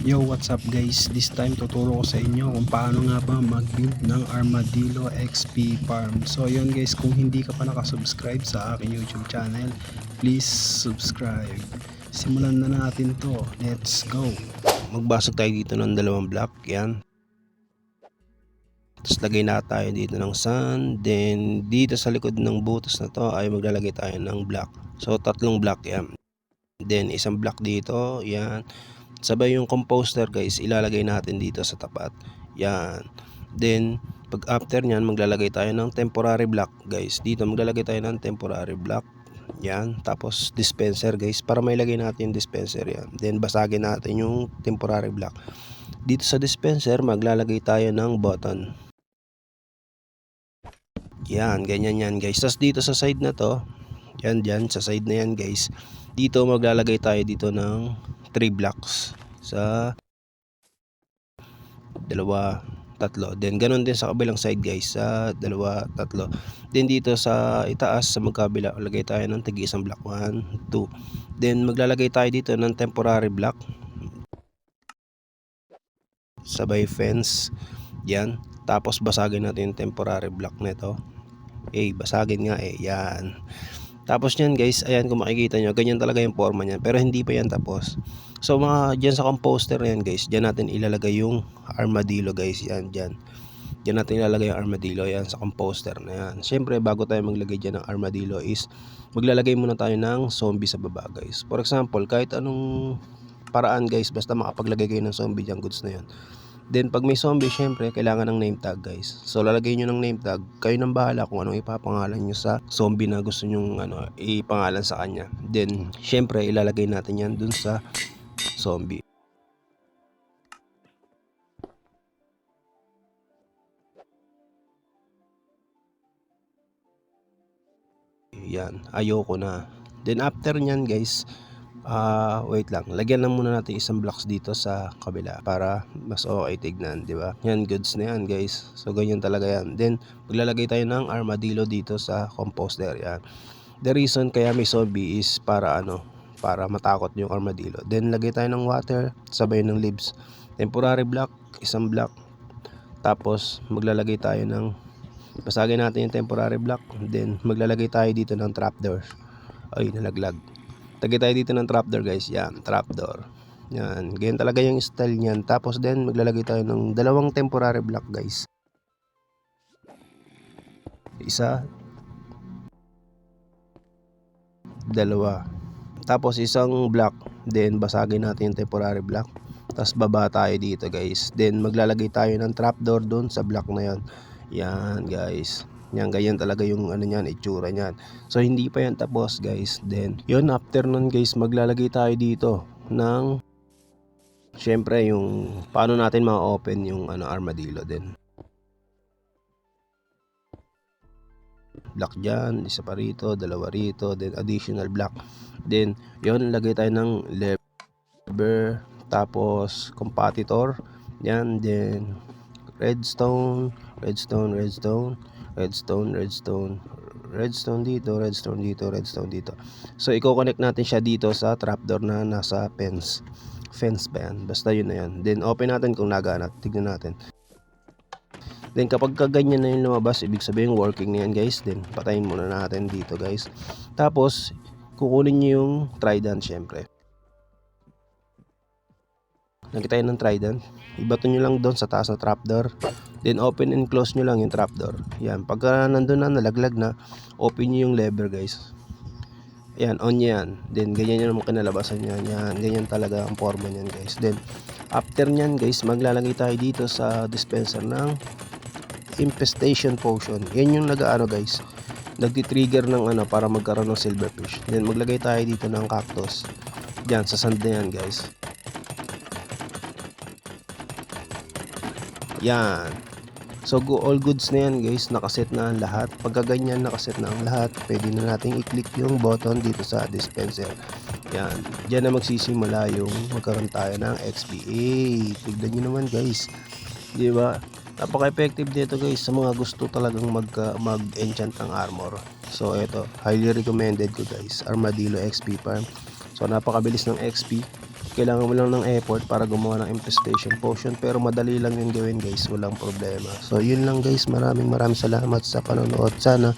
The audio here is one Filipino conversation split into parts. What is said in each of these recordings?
Yo, what's up guys? This time tuturo ko sa inyo kung paano nga ba mag-build ng Armadillo XP Farm. So yun guys, kung hindi ka pa nakasubscribe sa aking YouTube channel, please subscribe. Simulan na natin to. Let's go! Magbasag tayo dito ng dalawang block. Yan. Tapos lagay na tayo dito ng sand. Then dito sa likod ng butas na to ay maglalagay tayo ng block. So tatlong block yan. Then isang block dito. Yan. Sabay yung composter guys, ilalagay natin dito sa tapat. Yan. Then pag after nyan, maglalagay tayo ng temporary block guys. Dito maglalagay tayo ng temporary block. Yan. Tapos dispenser guys, para mailagay natin yung dispenser yan. Then basagin natin yung temporary block. Dito sa dispenser, maglalagay tayo ng button. Yan, ganyan yan guys. Tapos dito sa side na to, yan dyan, sa side na yan guys, dito maglalagay tayo dito ng 3 blocks sa dalawa, tatlo. Then ganun din sa kabilang side guys, sa dalawa, tatlo. Then dito sa itaas sa magkabila, lagay tayo ng tigi isang block, 1, 2. Then maglalagay tayo dito ng temporary block sabay fence. Yan. Tapos basagin natin yung temporary block nito. Basagin nga yan. Tapos yan guys, ayan kung makikita nyo, ganyan talaga yung forma niyan. Pero hindi pa yan tapos. So mga dyan sa composter na yan guys, dyan natin ilalagay yung armadillo guys. Yan, dyan. Dyan natin ilalagay yung armadillo yan sa composter na yan. Siyempre bago tayo maglagay dyan ng armadillo is maglalagay muna tayo ng zombie sa baba guys. For example, kahit anong paraan guys, basta makapaglagay kayo ng zombie dyan, goods na yan. Then pag may zombie, syempre kailangan ng name tag guys. So lalagay nyo ng name tag. Kayo nang bahala kung anong ipapangalan nyo sa zombie na gusto nyo ipangalan sa kanya. Then syempre ilalagay natin yan dun sa zombie. Yan, ayoko na. Then after nyan guys, wait lang, lagyan lang muna natin isang blocks dito sa kabila para mas okay tignan, di ba? Yan, goods na yan guys. So ganyan talaga yan. Then maglalagay tayo ng armadillo dito sa composter. Yan. The reason kaya may zombie is para para matakot yung armadillo. Then lagay tayo ng water sabay ng leaves. Temporary block, isang block. Tapos maglalagay tayo ng, basagin natin yung temporary block. Then maglalagay tayo dito ng trapdoor. Ay, nalaglag. Tagay tayo dito ng trapdoor guys. Yan, trapdoor. Yan, ganyan talaga yung style niyan. Tapos then maglalagay tayo ng dalawang temporary block guys. Isa, dalawa. Tapos isang block. Then basagin natin yung temporary block. Tapos baba tayo dito guys. Then maglalagay tayo ng trapdoor doon sa block na yan. Yan guys. Yan, ganyan talaga yung niyan, itsura niyan. So hindi pa yan tapos guys. Then yun, after nun guys, maglalagay tayo dito ng, syempre yung paano natin ma-open yung armadillo din. Block dyan, isa pa rito, dalawa rito, then additional block. Then yun, lagay tayo ng lever, tapos competitor. Yan, then redstone, redstone, redstone, redstone, redstone, redstone dito, redstone dito, redstone dito. So i-connect natin siya dito sa trapdoor na nasa fence. Fence ba yan? Basta yun na yan. Then open natin kung nagana. Tignan natin. Then kapag kaganyan na yung lumabas, ibig sabihin working na yan guys. Then patayin muna natin dito guys. Tapos kukunin nyo yung trident syempre. Nakita ng trident, ibato nyo lang doon sa taas na trapdoor. Then open and close nyo lang yung trapdoor. Yan, pagka nandun na, nalaglag na, open nyo yung lever guys. Yan, on yan. Then ganyan nyo naman kinalabasan yan. Yan, ganyan talaga ang forma nyan guys. Then after nyan guys, maglalagay tayo dito sa dispenser ng infestation potion. Yan yung guys, nagti-trigger ng para magkaroon ng silverfish. Then maglagay tayo dito ng cactus. Yan, sa sand na yan guys. Yan. So all goods na yan guys, nakaset na ang lahat. Pagka ganyan nakaset na ang lahat, pwede na nating i-click yung button dito sa dispenser. Yan. Diyan na magsisimula yung magkaroon tayo ng XP. Tignan nyo naman guys. Di ba? Napaka-effective dito guys sa mga gusto talagang mag-enchant ng armor. So ito, highly recommended ko guys, Armadillo XP Farm. So napakabilis ng XP. kailangan mo lang ng effort para gumawa ng infestation potion, pero madali lang yung gawin guys, walang problema. So yun lang guys, maraming salamat sa panonood. Sana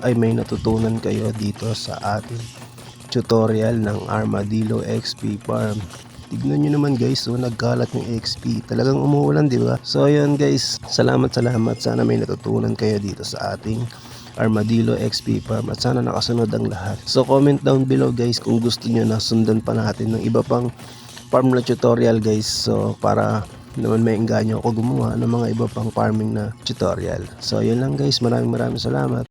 ay may natutunan kayo dito sa ating tutorial ng Armadillo XP Farm. Tignan nyo naman guys, nagkalat yung XP, talagang umuulan, di ba? So yun guys, salamat, sana may natutunan kayo dito sa ating Armadillo XP Farm at sana nakasunod ang lahat. So comment down below guys kung gusto nyo na sundan pa natin ng iba pang farm na tutorial guys. So para naman may engganyo ako gumawa ng mga iba pang farming na tutorial. So yun lang guys, maraming salamat.